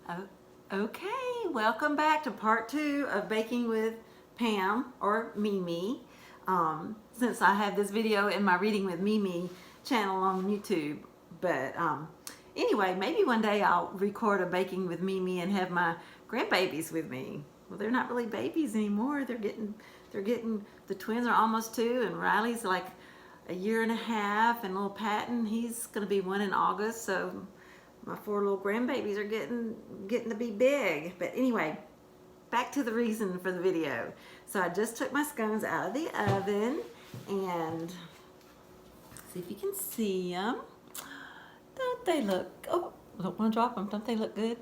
Oh, okay, welcome back to part 2 of baking with Pam or Mimi. Since I have this video in my Reading with Mimi channel on YouTube, but anyway, maybe one day I'll record a baking with Mimi and have my grandbabies with me. Well, they're not really babies anymore. They're getting the twins are almost 2, and Riley's like a year and a half, and little Patton, he's gonna be 1 in August, so my 4 little grandbabies are getting to be big. But anyway, back to the reason for the video. So I just took my scones out of the oven, and see if you can see them. Don't they look, oh, don't want to drop them. Don't they look good?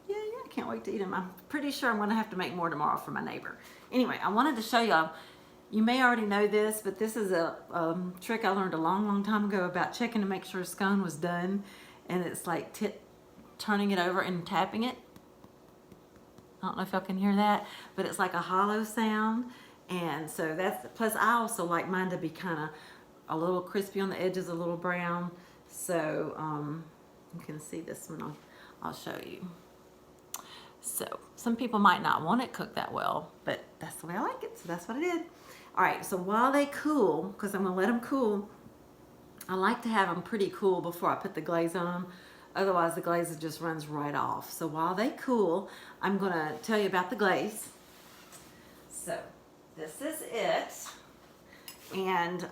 Yeah, I can't wait to eat them. I'm pretty sure I'm going to have to make more tomorrow for my neighbor. Anyway, I wanted to show y'all. You may already know this, but this is a trick I learned a long time ago about checking to make sure a scone was done. And it's like turning it over and tapping it. I don't know if y'all can hear that, but it's like a hollow sound. And so that's, plus I also like mine to be kind of a little crispy on the edges, a little brown. So you can see this one, I'll show you. So some people might not want it cooked that well, but that's the way I like it, so that's what I did. All right, so while they cool, because I'm gonna let them cool, I like to have them pretty cool before I put the glaze on them. Otherwise the glaze just runs right off. So while they cool, I'm gonna tell you about the glaze. So this is it. And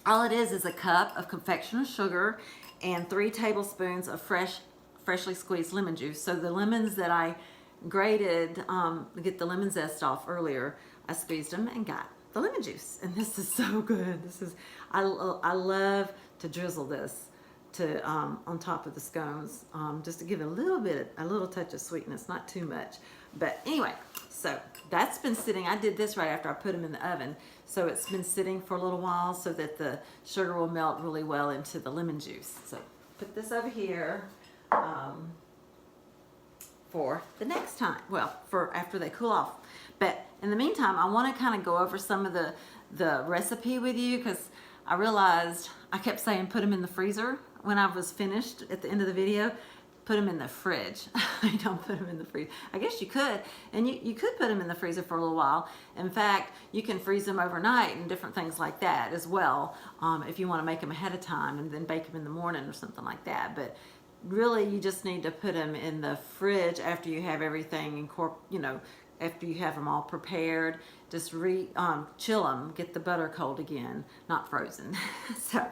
all it is a cup of confectioner sugar and 3 tablespoons of freshly squeezed lemon juice. So the lemons that I grated to get the lemon zest off earlier, I squeezed them and got the lemon juice. And this is so good. This is, I love to drizzle this to on top of the scones, just to give it a little touch of sweetness, not too much. But anyway, so that's been sitting. I did this right after I put them in the oven, so it's been sitting for a little while so that the sugar will melt really well into the lemon juice. So put this over here for the next time. Well, for after they cool off. But in the meantime, I want to kind of go over some of the recipe with you, because I realized I kept saying put them in the freezer when I was finished at the end of the video. Put them in the fridge. I don't put them in the freezer. I guess you could, and you could put them in the freezer for a little while. In fact, you can freeze them overnight and different things like that as well, if you want to make them ahead of time and then bake them in the morning or something like that. But really, you just need to put them in the fridge after you have everything after you have them all prepared. Just chill them, get the butter cold again, not frozen. So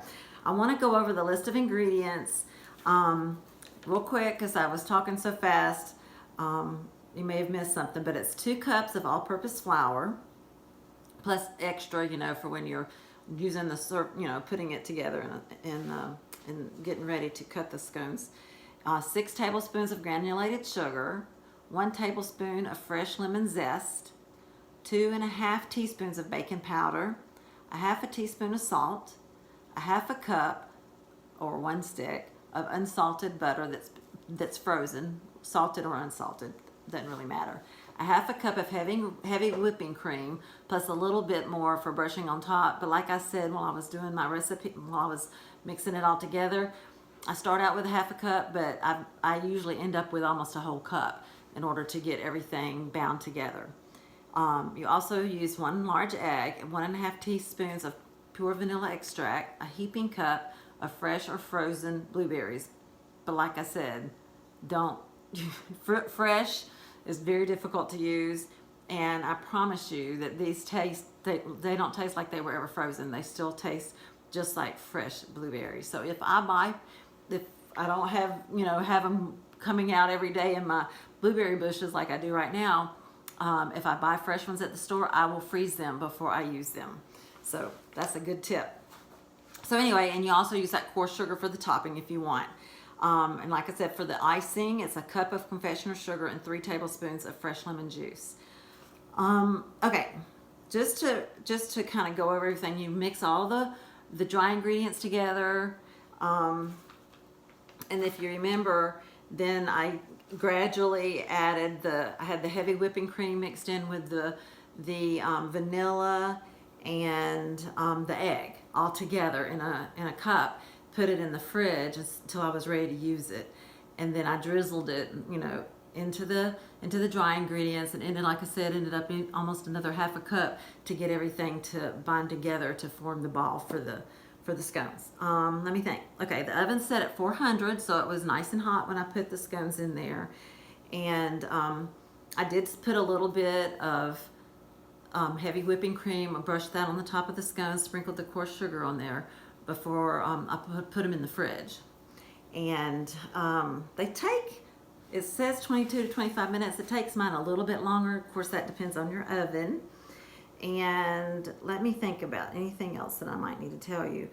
I want to go over the list of ingredients real quick, because I was talking so fast. You may have missed something, but it's 2 cups of all-purpose flour, plus extra, for when you're using the putting it together and getting ready to cut the scones. 6 tablespoons of granulated sugar, 1 tablespoon of fresh lemon zest, 2½ teaspoons of baking powder, 1/2 teaspoon of salt, 1/2 cup or 1 stick of unsalted butter that's frozen, salted or unsalted, doesn't really matter. 1/2 cup of heavy whipping cream, plus a little bit more for brushing on top. But like I said, while I was doing my recipe, while I was mixing it all together, I start out with 1/2 cup, but I usually end up with almost a whole cup in order to get everything bound together. You also use 1 large egg and 1½ teaspoons of pure vanilla extract, a heaping cup of fresh or frozen blueberries. But like I said, fresh is very difficult to use, and I promise you that these they don't taste like they were ever frozen. They still taste just like fresh blueberries. So if I don't have them coming out every day in my blueberry bushes like I do right now, if I buy fresh ones at the store, I will freeze them before I use them. So that's a good tip. So anyway, and you also use that coarse sugar for the topping if you want. And like I said, for the icing, it's a cup of confectioner sugar and 3 tablespoons of fresh lemon juice. Okay, just to kind of go over everything, you mix all the dry ingredients together. And if you remember, then I gradually added I had the heavy whipping cream mixed in with the vanilla and the egg all together in a cup, put it in the fridge until I was ready to use it. and then I drizzled it, you know, into the dry ingredients, and ended, like I said, ended up in almost another half a cup to get everything to bind together to form the ball for the scones. Let me think. Okay, the oven's set at 400, so it was nice and hot when I put the scones in there. And I did put a little bit of heavy whipping cream. I brushed that on the top of the scones, sprinkled the coarse sugar on there before I put them in the fridge. And they take, it says 22 to 25 minutes. It takes mine a little bit longer. Of course, that depends on your oven. And let me think about anything else that I might need to tell you.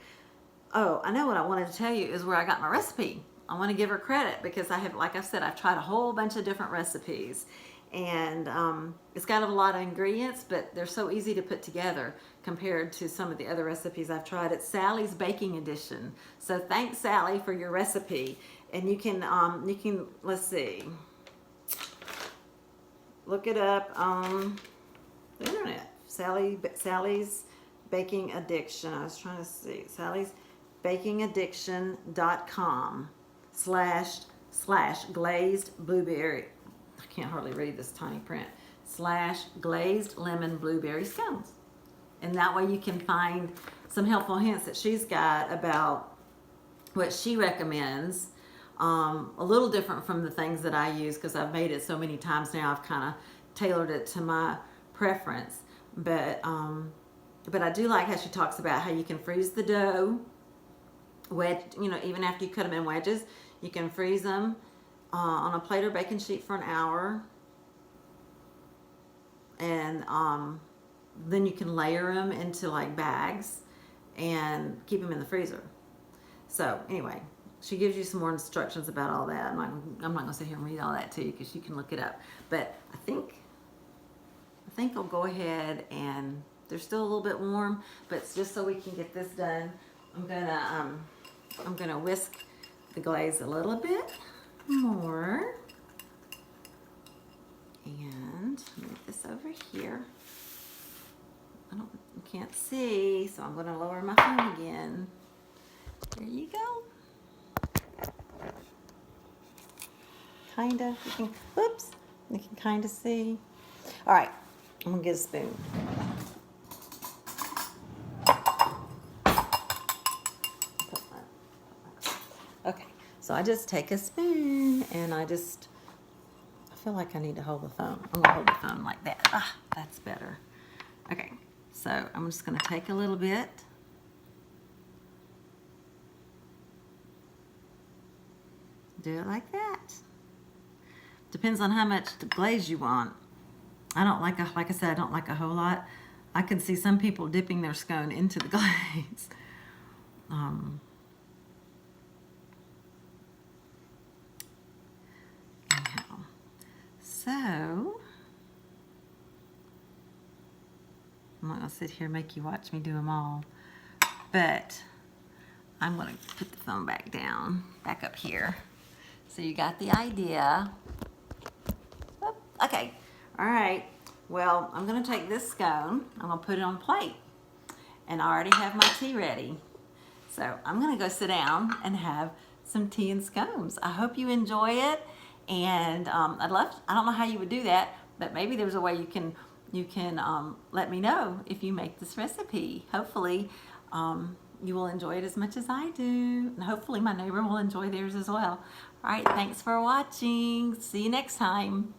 Oh, I know what I wanted to tell you is where I got my recipe. I want to give her credit because I have, like I said, I've tried a whole bunch of different recipes. And it's got a lot of ingredients, but they're so easy to put together compared to some of the other recipes I've tried. It's Sally's Baking Edition. So thanks, Sally, for your recipe. And you can let's see, look it up on the internet. Sally's Baking Addiction. I was trying to see. Sally's bakingaddiction.com/glazed blueberry. I can't hardly read this tiny print. /glazed lemon blueberry scones. And that way you can find some helpful hints that she's got about what she recommends. A little different from the things that I use because I've made it so many times now. I've kind of tailored it to my preference. But I do like how she talks about how you can freeze the dough, you know, even after you cut them in wedges, you can freeze them on a plate or baking sheet for an hour, and then you can layer them into like bags and keep them in the freezer. So anyway, she gives you some more instructions about all that. I'm not going to sit here and read all that to you because you can look it up. But I think I'll go ahead, and they're still a little bit warm, but it's just so we can get this done. I'm gonna whisk the glaze a little bit more, and move this over here. You can't see, so I'm gonna lower my phone again. There you go. Kinda, whoops, you can kinda see. All right, I'm gonna get a spoon. Okay, so I just take a spoon and I feel like I need to hold the phone. I'm gonna hold the phone like that. Ah, that's better. Okay, so I'm just gonna take a little bit. Do it like that. Depends on how much glaze you want. I don't like I said, I don't like a whole lot. I can see some people dipping their scone into the glaze. Anyhow, so I'm not gonna sit here and make you watch me do them all, but I'm gonna put the phone back down, back up here. So you got the idea. Okay, all right. Well, I'm gonna take this scone, I'm gonna put it on a plate, and I already have my tea ready. So I'm gonna go sit down and have some tea and scones. I hope you enjoy it, and I don't know how you would do that, but maybe there's a way you can let me know if you make this recipe. Hopefully you will enjoy it as much as I do, and hopefully my neighbor will enjoy theirs as well. All right, thanks for watching. See you next time.